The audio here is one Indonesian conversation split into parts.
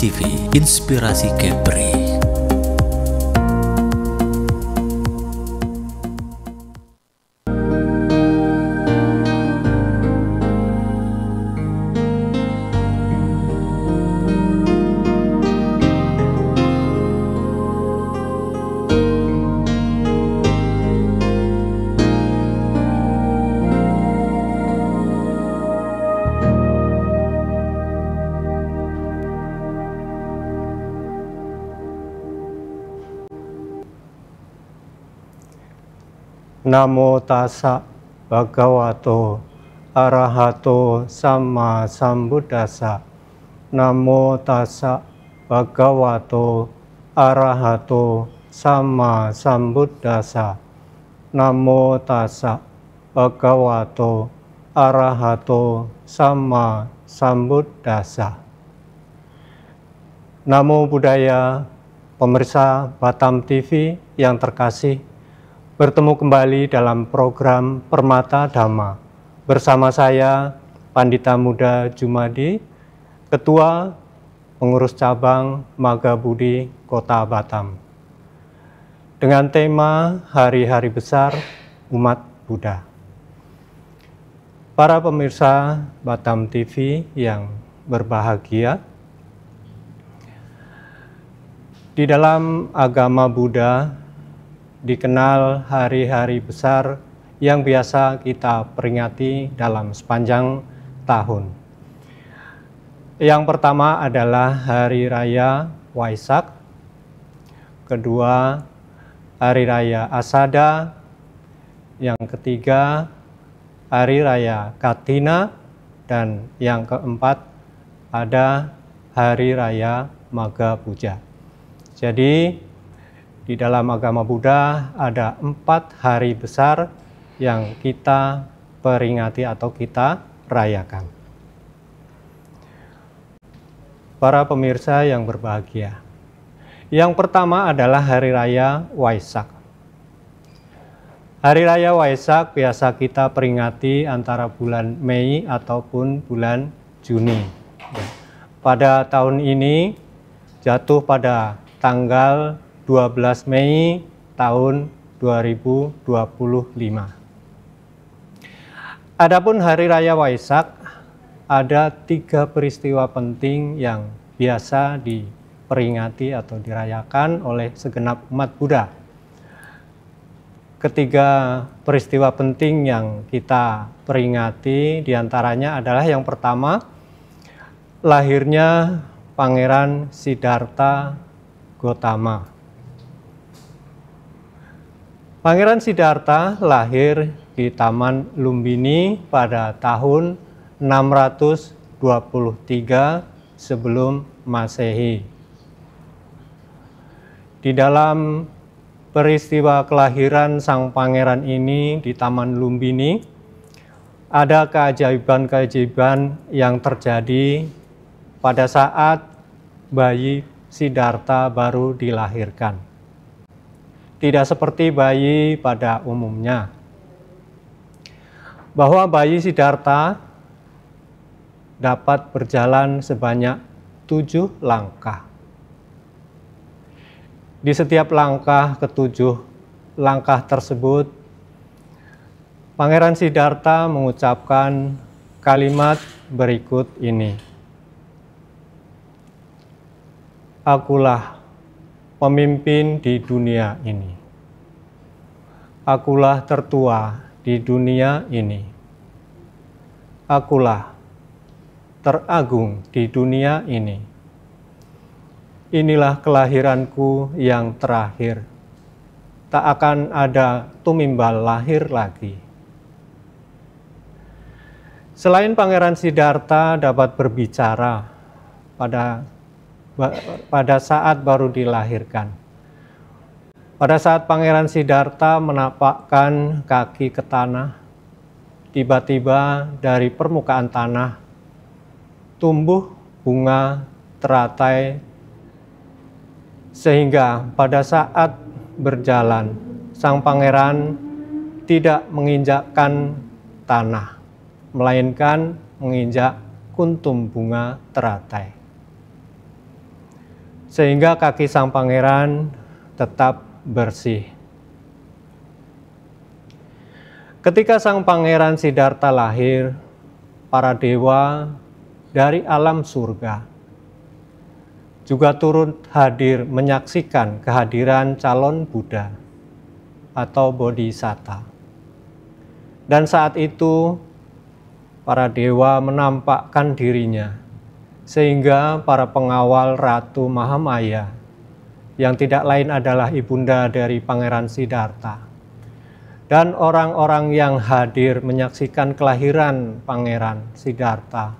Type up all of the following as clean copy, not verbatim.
TV, Inspirasi Kepri. Namo tassa bhagavato arahato sama sambuddhassa. Namo tassa bhagavato arahato sama sambuddhassa. Namo tassa bhagavato arahato sama sambuddhassa. Namo Buddhaya, pemirsa Batam TV yang terkasih. Bertemu kembali dalam program Permata Dhamma bersama saya, Pandita Muda Jumadi, Ketua Pengurus Cabang Magabudi Kota Batam, dengan tema Hari-Hari Besar Umat Buddha. Para pemirsa Batam TV yang berbahagia, di dalam agama Buddha dikenal hari-hari besar yang biasa kita peringati dalam sepanjang tahun. Yang pertama adalah Hari Raya Waisak, kedua Hari Raya Asada, yang ketiga Hari Raya Katina, dan yang keempat ada Hari Raya Magha Puja. Jadi di dalam agama Buddha ada 4 hari besar yang kita peringati atau kita rayakan. Para pemirsa yang berbahagia, yang pertama adalah Hari Raya Waisak. Hari Raya Waisak biasa kita peringati antara bulan Mei ataupun bulan Juni. Pada tahun ini jatuh pada tanggal 12 Mei tahun 2025. Adapun Hari Raya Waisak, ada 3 peristiwa penting yang biasa diperingati atau dirayakan oleh segenap umat Buddha. Ketiga peristiwa penting yang kita peringati diantaranya adalah yang pertama, lahirnya Pangeran Siddhartha Gautama. Pangeran Siddhartha lahir di Taman Lumbini pada tahun 623 sebelum Masehi. Di dalam peristiwa kelahiran sang pangeran ini di Taman Lumbini, ada keajaiban-keajaiban yang terjadi pada saat bayi Siddhartha baru dilahirkan. Tidak seperti bayi pada umumnya, bahwa bayi Siddhartha dapat berjalan sebanyak 7 langkah. Di setiap langkah ke-7 langkah tersebut, Pangeran Siddhartha mengucapkan kalimat berikut ini. Akulah pemimpin di dunia ini. Akulah tertua di dunia ini. Akulah teragung di dunia ini. Inilah kelahiranku yang terakhir. Tak akan ada tumimbal lahir lagi. Selain Pangeran Siddhartha dapat berbicara pada saat baru dilahirkan. Pada saat Pangeran Siddhartha menapakkan kaki ke tanah, tiba-tiba dari permukaan tanah tumbuh bunga teratai, sehingga pada saat berjalan sang pangeran tidak menginjakkan tanah, melainkan menginjak kuntum bunga teratai. sehingga kaki sang pangeran tetap bersih. Ketika sang pangeran Siddhartha lahir, para dewa dari alam surga juga turut hadir menyaksikan kehadiran calon Buddha atau Bodhisatta. Dan saat itu para dewa menampakkan dirinya, sehingga para pengawal Ratu Mahamaya, yang tidak lain adalah ibunda dari Pangeran Siddhartha, dan orang-orang yang hadir menyaksikan kelahiran Pangeran Siddhartha,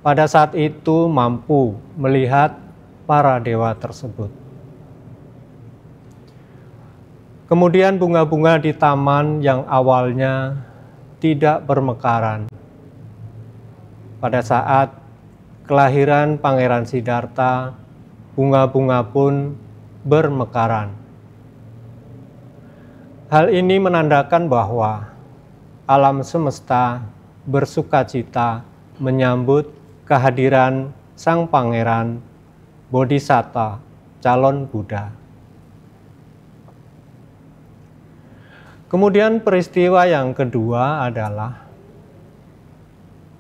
pada saat itu mampu melihat para dewa tersebut. Kemudian bunga-bunga di taman yang awalnya tidak bermekaran, pada saat kelahiran Pangeran Siddhartha, bunga-bunga pun bermekaran. Hal ini menandakan bahwa alam semesta bersukacita menyambut kehadiran sang pangeran Bodhisatta, calon Buddha. Kemudian peristiwa yang kedua adalah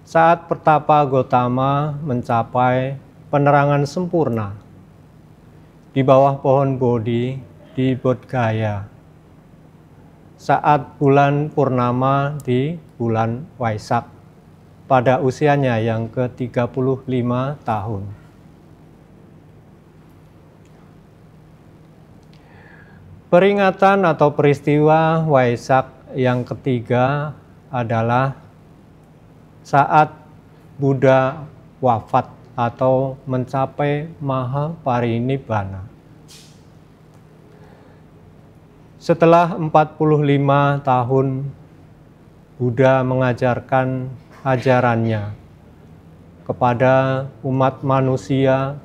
saat Pertapa Gotama mencapai penerangan sempurna di bawah pohon Bodhi di Bodh Gaya, saat bulan purnama di bulan Waisak, pada usianya yang ke-35 tahun. Peringatan atau peristiwa Waisak yang ketiga adalah saat Buddha wafat atau mencapai Mahaparinibbana. Setelah 45 tahun Buddha mengajarkan ajarannya kepada umat manusia,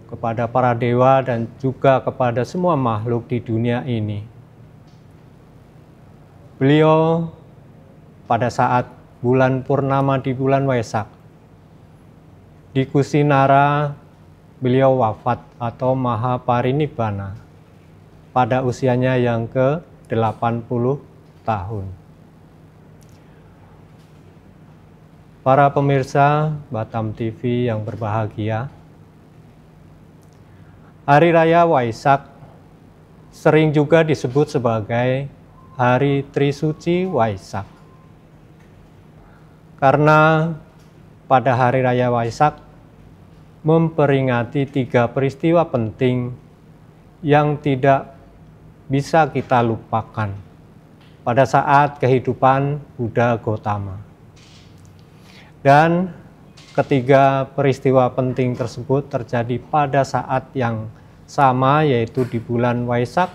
kepada para dewa, dan juga kepada semua makhluk di dunia ini. Beliau pada saat bulan purnama di bulan Waisak di Kusinara, beliau wafat atau Mahaparinibbana pada usianya yang ke-80 tahun. Para pemirsa Batam TV yang berbahagia, Hari Raya Waisak sering juga disebut sebagai Hari Trisuci Waisak. Karena pada Hari Raya Waisak memperingati 3 peristiwa penting yang tidak bisa kita lupakan pada saat kehidupan Buddha Gotama. Dan ketiga peristiwa penting tersebut terjadi pada saat yang sama, yaitu di bulan Waisak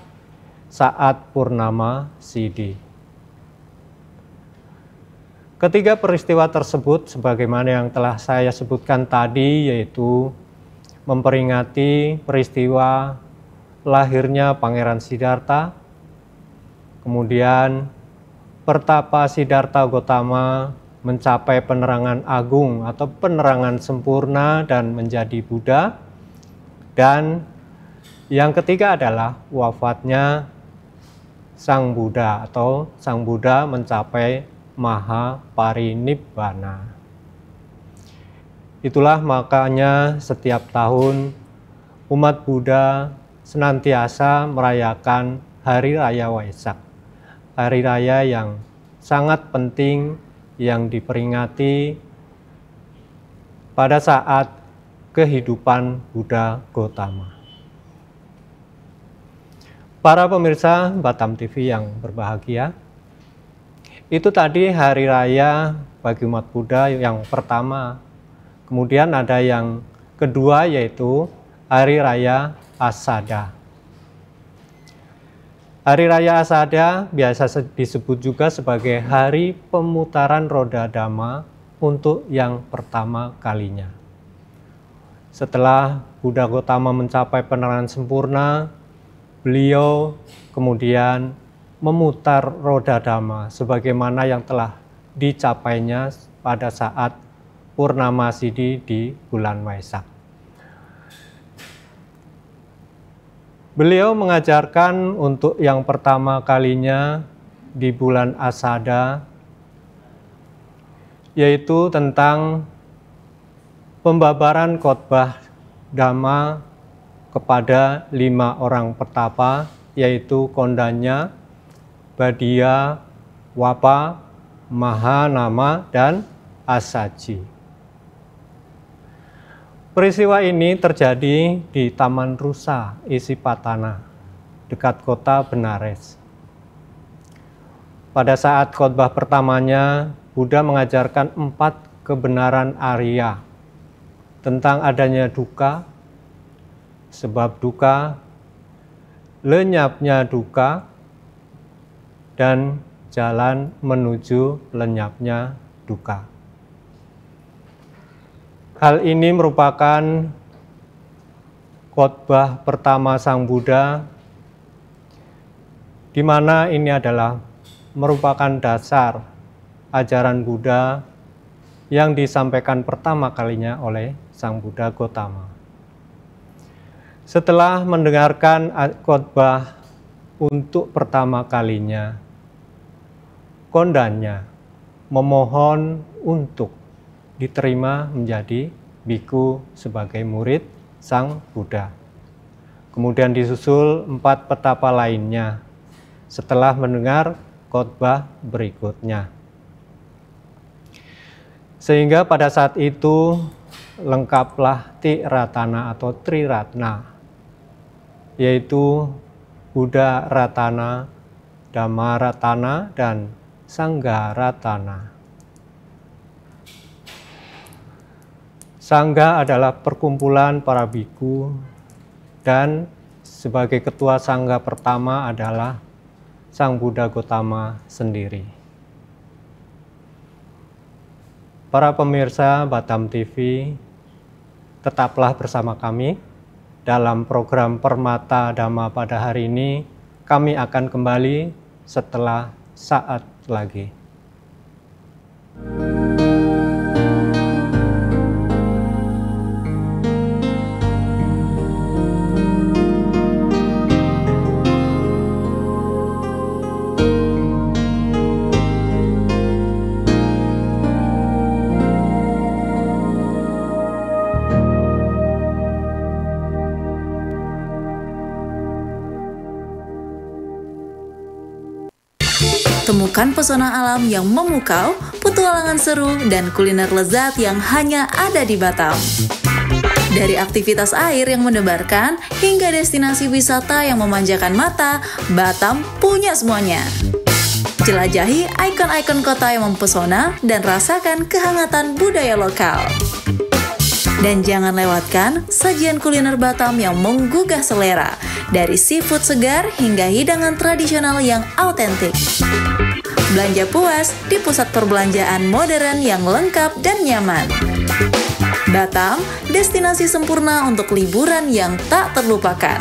saat purnama Sidhi. Ketiga peristiwa tersebut sebagaimana yang telah saya sebutkan tadi, yaitu memperingati peristiwa lahirnya Pangeran Siddhartha, kemudian Pertapa Siddhartha Gotama mencapai penerangan agung atau penerangan sempurna dan menjadi Buddha. Dan yang ketiga adalah wafatnya Sang Buddha atau Sang Buddha mencapai Mahaparinibbana. Itulah makanya setiap tahun umat Buddha senantiasa merayakan Hari Raya Waisak. Hari Raya yang sangat penting yang diperingati pada saat kehidupan Buddha Gotama. Para pemirsa Batam TV yang berbahagia, itu tadi hari raya bagi umat Buddha yang pertama. Kemudian ada yang kedua, yaitu Hari Raya Asada. Hari Raya Asada biasa disebut juga sebagai hari pemutaran roda Dhamma untuk yang pertama kalinya. Setelah Buddha Gotama mencapai penerangan sempurna, beliau kemudian memutar roda Dhamma sebagaimana yang telah dicapainya pada saat purnama Sidhi di bulan Waisak. Beliau mengajarkan untuk yang pertama kalinya di bulan Asada, yaitu tentang pembabaran khotbah Dhamma kepada 5 orang petapa, yaitu Kondanya, Badia, Wapa, Mahanama, dan Asaji. Peristiwa ini terjadi di Taman Rusa, Isipatana, dekat kota Benares. Pada saat khotbah pertamanya, Buddha mengajarkan 4 kebenaran Arya tentang adanya duka, sebab duka, lenyapnya duka, dan jalan menuju lenyapnya duka. Hal ini merupakan khotbah pertama Sang Buddha, di mana ini adalah merupakan dasar ajaran Buddha yang disampaikan pertama kalinya oleh Sang Buddha Gotama. Setelah mendengarkan khotbah untuk pertama kalinya, Kondanya memohon untuk diterima menjadi biku sebagai murid Sang Buddha. Kemudian disusul 4 petapa lainnya setelah mendengar khotbah berikutnya. Sehingga pada saat itu lengkaplah Tiratana atau Triratna, yaitu Buddha Ratana, Dhamma Ratana, dan Sangha Ratana. Sangha adalah perkumpulan para biku, dan sebagai ketua Sangha pertama adalah Sang Buddha Gotama sendiri. Para pemirsa Batam TV, tetaplah bersama kami dalam program Permata Dhamma pada hari ini. Kami akan kembali setelah saat lagi. Temukan pesona alam yang memukau, petualangan seru, dan kuliner lezat yang hanya ada di Batam. Dari aktivitas air yang mendebarkan, hingga destinasi wisata yang memanjakan mata, Batam punya semuanya. Jelajahi ikon-ikon kota yang mempesona dan rasakan kehangatan budaya lokal. Dan jangan lewatkan sajian kuliner Batam yang menggugah selera, dari seafood segar hingga hidangan tradisional yang autentik. Belanja puas di pusat perbelanjaan modern yang lengkap dan nyaman. Batam, destinasi sempurna untuk liburan yang tak terlupakan.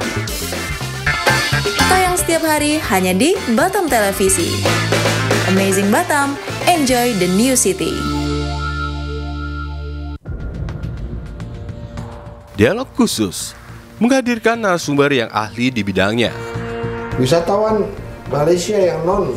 Tayang setiap hari hanya di Batam Televisi. Amazing Batam, enjoy the new city. Dialog khusus menghadirkan narasumber yang ahli di bidangnya. Wisatawan Malaysia yang non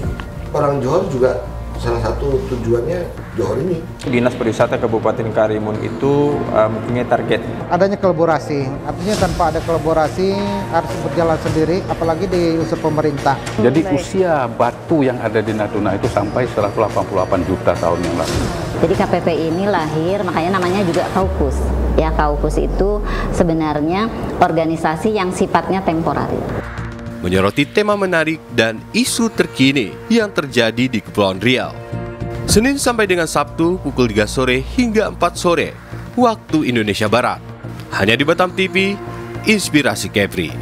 orang Johor juga salah satu tujuannya Johor ini. Dinas Pariwisata Kabupaten Karimun itu mempunyai target. Adanya kolaborasi, artinya tanpa ada kolaborasi harus berjalan sendiri, apalagi di unsur pemerintah. Jadi usia batu yang ada di Natuna itu sampai 188 juta tahun yang lalu. Jadi KPP ini lahir, makanya namanya juga Kaukus. Ya, Kaukus itu sebenarnya organisasi yang sifatnya temporer. Menyoroti tema menarik dan isu terkini yang terjadi di Kepulauan Riau. Senin sampai dengan Sabtu pukul 3 sore hingga 4 sore waktu Indonesia Barat. Hanya di Batam TV, Inspirasi Kepri.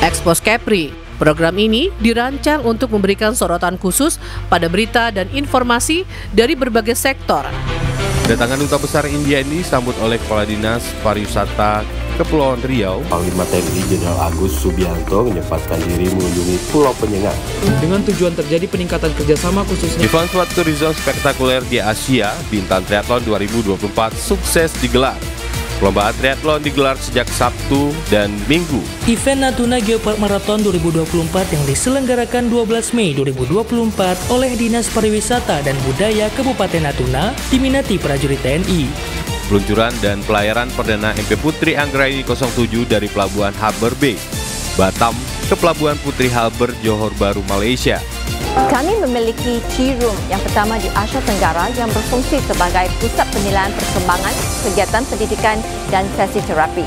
Expos Kepri. Program ini dirancang untuk memberikan sorotan khusus pada berita dan informasi dari berbagai sektor. Kedatangan duta besar India ini disambut oleh Kepala Dinas Pariwisata Kepulauan Riau, Panglima TNI Jenderal Agus Subianto menyempatkan diri mengunjungi Pulau Penyengat. Dengan tujuan terjadi peningkatan kerjasama khususnya Event suatu tourism spektakuler di Asia, Bintan Triathlon 2024 sukses digelar. Perlombaan triathlon digelar sejak Sabtu dan Minggu. Event Natuna Geopark Marathon 2024 yang diselenggarakan 12 Mei 2024 oleh Dinas Pariwisata dan Budaya Kabupaten Natuna diminati prajurit TNI. Peluncuran dan pelayaran perdana MP Putri Anggraini 07 dari Pelabuhan Harbour Bay, Batam ke Pelabuhan Putri Harbour, Johor Bahru, Malaysia. Kami memiliki Tea Room yang pertama di Asia Tenggara yang berfungsi sebagai pusat penilaian perkembangan, kegiatan pendidikan dan sesi terapi.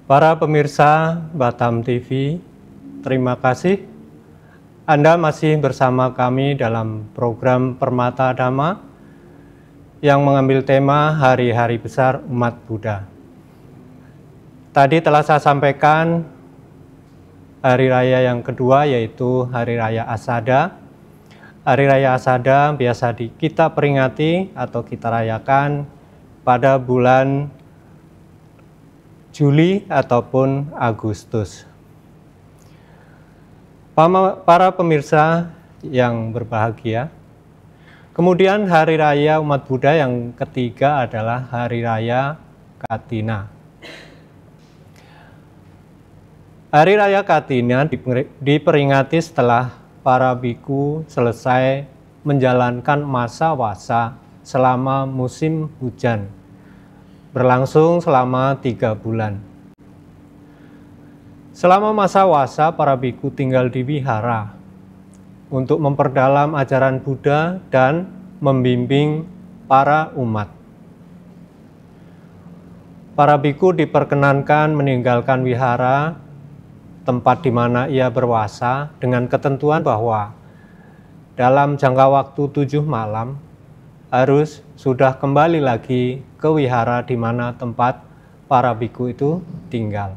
Para pemirsa Batam TV, terima kasih Anda masih bersama kami dalam program Permata Dhamma yang mengambil tema Hari-Hari Besar Umat Buddha. Tadi telah saya sampaikan hari raya yang kedua, yaitu Hari Raya Asada. Hari Raya Asada biasa kita peringati atau kita rayakan pada bulan Juli ataupun Agustus. Para pemirsa yang berbahagia, kemudian hari raya umat Buddha yang ketiga adalah Hari Raya Katina. Hari Raya Katina diperingati setelah para biku selesai menjalankan masa wasa selama musim hujan, berlangsung selama 3 bulan. Selama masa wasa, para biku tinggal di wihara untuk memperdalam ajaran Buddha dan membimbing para umat. Para biku diperkenankan meninggalkan wihara, tempat di mana ia berwasa, dengan ketentuan bahwa dalam jangka waktu 7 malam harus sudah kembali lagi ke wihara di mana tempat para biku itu tinggal.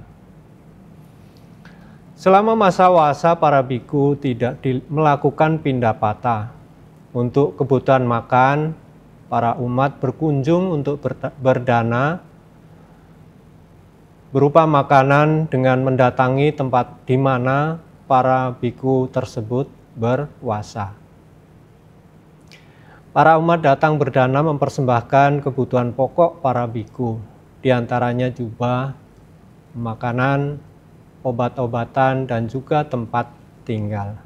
Selama masa wasa, para biku tidak melakukan pindapata. Untuk kebutuhan makan, para umat berkunjung untuk berdana berupa makanan dengan mendatangi tempat di mana para biku tersebut berwasa. Para umat datang berdana mempersembahkan kebutuhan pokok para biku, diantaranya jubah, makanan, obat-obatan, dan juga tempat tinggal.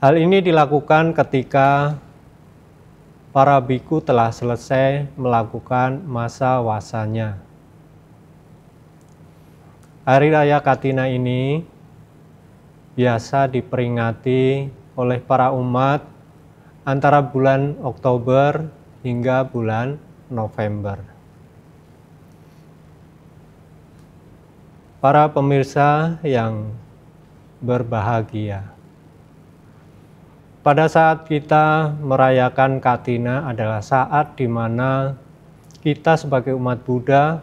Hal ini dilakukan ketika para biku telah selesai melakukan masa wasanya. Hari Raya Katina ini biasa diperingati oleh para umat antara bulan Oktober hingga bulan November. Para pemirsa yang berbahagia, pada saat kita merayakan Katina adalah saat di mana kita sebagai umat Buddha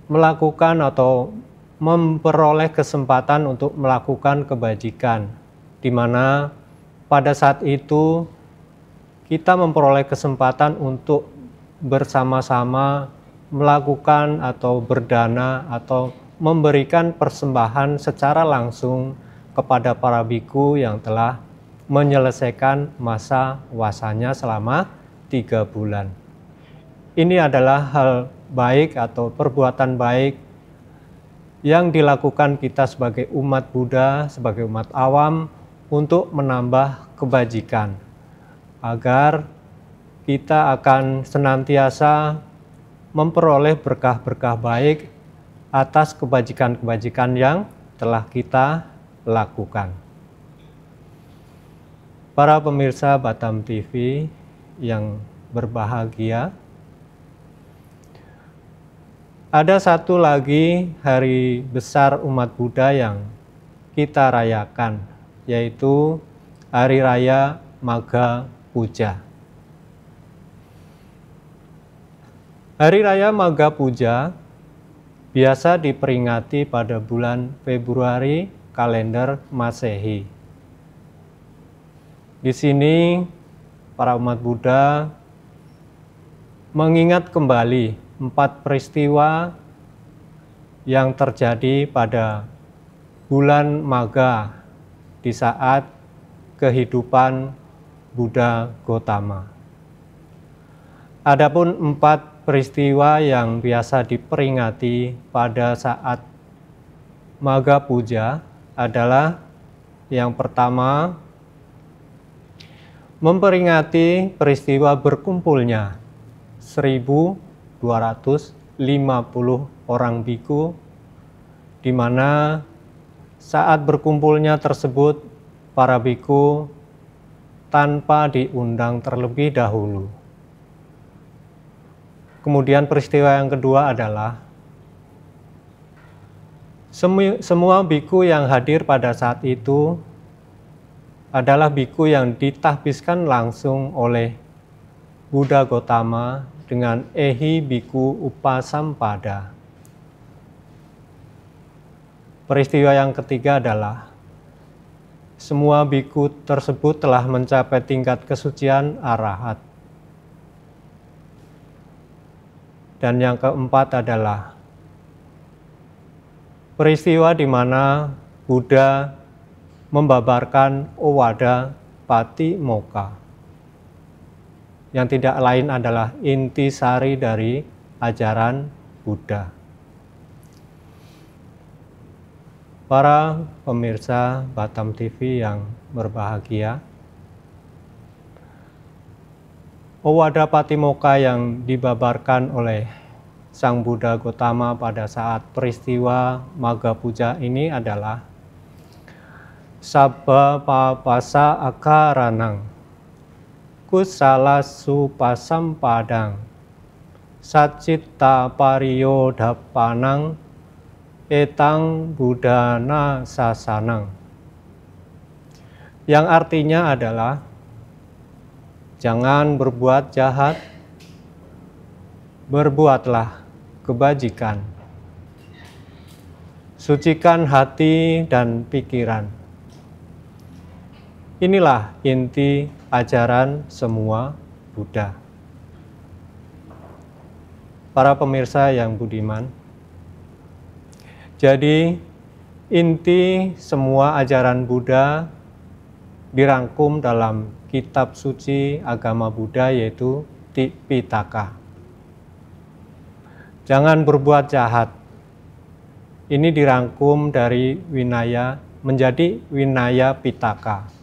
melakukan atau memperoleh kesempatan untuk melakukan kebajikan, di mana pada saat itu kita memperoleh kesempatan untuk bersama-sama melakukan atau berdana atau memberikan persembahan secara langsung kepada para biku yang telah menyelesaikan masa wasanya selama 3 bulan. Ini adalah hal baik atau perbuatan baik yang dilakukan kita sebagai umat Buddha, sebagai umat awam, untuk menambah kebajikan, agar kita akan senantiasa memperoleh berkah-berkah baik atas kebajikan-kebajikan yang telah kita lakukan. Para pemirsa Batam TV yang berbahagia, ada satu lagi hari besar umat Buddha yang kita rayakan, yaitu Hari Raya Magha Puja. Hari Raya Magha Puja biasa diperingati pada bulan Februari kalender Masehi. Di sini para umat Buddha mengingat kembali 4 peristiwa yang terjadi pada bulan Magha di saat kehidupan Buddha Gotama. Adapun 4 peristiwa yang biasa diperingati pada saat Magha Puja adalah yang pertama, memperingati peristiwa berkumpulnya 1.250 orang biku, di mana saat berkumpulnya tersebut para biku tanpa diundang terlebih dahulu. Kemudian peristiwa yang kedua adalah semua biku yang hadir pada saat itu adalah biku yang ditahbiskan langsung oleh Buddha Gotama dengan Ehi Biku Upasampada. Peristiwa yang ketiga adalah semua biku tersebut telah mencapai tingkat kesucian arahat. Dan yang keempat adalah peristiwa di mana Buddha membabarkan Owada Patimokkha, yang tidak lain adalah intisari dari ajaran Buddha. Para pemirsa Batam TV yang berbahagia, Owada Patimokkha yang dibabarkan oleh Sang Buddha Gotama pada saat peristiwa Magha Puja ini adalah Sabba papasa akaranang, kusala supasampadang, sacitta pariyodapanang, etang buddhana sasanang. Yang artinya adalah jangan berbuat jahat, berbuatlah kebajikan. Sucikan hati dan pikiran. Inilah inti ajaran semua Buddha. Para pemirsa yang budiman, jadi inti semua ajaran Buddha dirangkum dalam kitab suci agama Buddha, yaitu Tipitaka. Jangan berbuat jahat. Ini dirangkum dari Winaya menjadi Winaya Pitaka.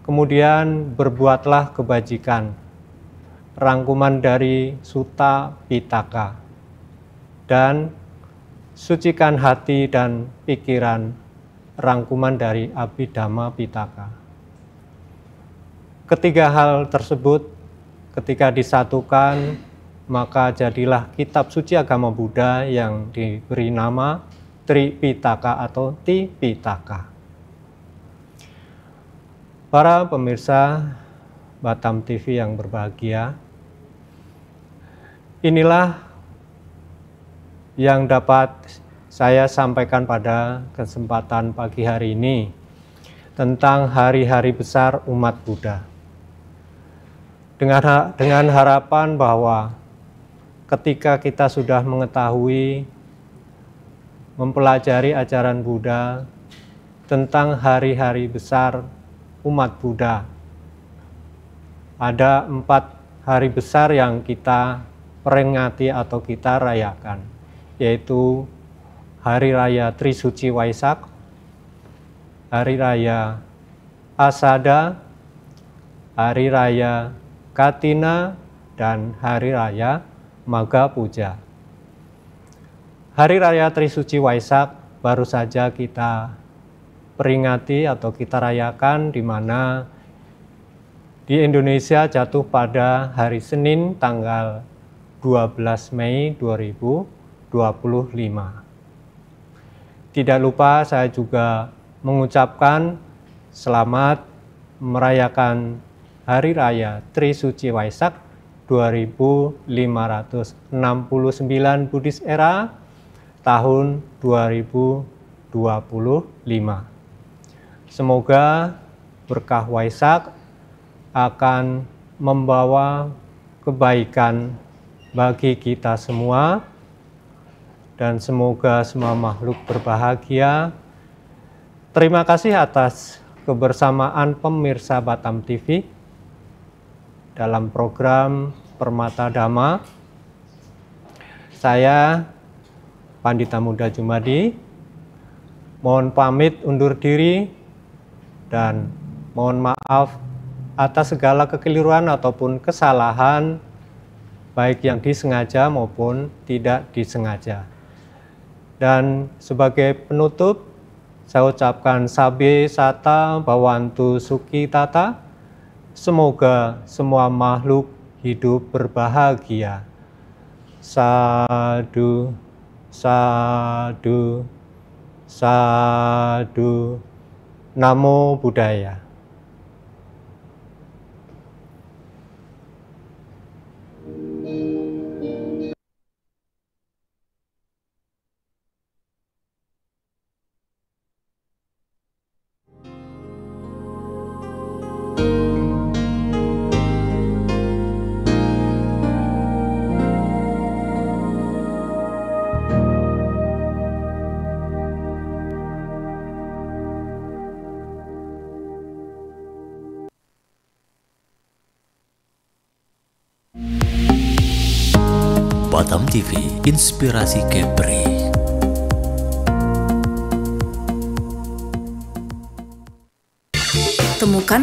Kemudian berbuatlah kebajikan, rangkuman dari Sutta Pitaka. Dan sucikan hati dan pikiran, rangkuman dari Abhidhamma Pitaka. Ketiga hal tersebut ketika disatukan, maka jadilah kitab suci agama Buddha yang diberi nama Tripitaka atau Tipitaka. Para pemirsa Batam TV yang berbahagia, inilah yang dapat saya sampaikan pada kesempatan pagi hari ini tentang hari-hari besar umat Buddha. Dengan harapan bahwa ketika kita sudah mengetahui, mempelajari ajaran Buddha tentang hari-hari besar umat Buddha, ada 4 hari besar yang kita peringati atau kita rayakan, yaitu Hari Raya Trisuci Waisak, Hari Raya Asada, Hari Raya Katina, dan Hari Raya Magha Puja. Hari Raya Trisuci Waisak baru saja kita peringati atau kita rayakan, di mana di Indonesia jatuh pada hari Senin tanggal 12 Mei 2025. Tidak lupa saya juga mengucapkan selamat merayakan Hari Raya Trisuci Waisak 2569 Buddhis Era tahun 2025. Semoga berkah Waisak akan membawa kebaikan bagi kita semua, dan semoga semua makhluk berbahagia. Terima kasih atas kebersamaan pemirsa Batam TV dalam program Permata Dhamma. Saya Pandita Muda Jumadi mohon pamit undur diri dan mohon maaf atas segala kekeliruan ataupun kesalahan, baik yang disengaja maupun tidak disengaja. Dan sebagai penutup, saya ucapkan Sabe Sata Bhawantu Sukhi Tata. Semoga semua makhluk hidup berbahagia. Sadu, sadu, sadu. Namo Buddhaya. Batam TV, inspirasi Kepri. Temukan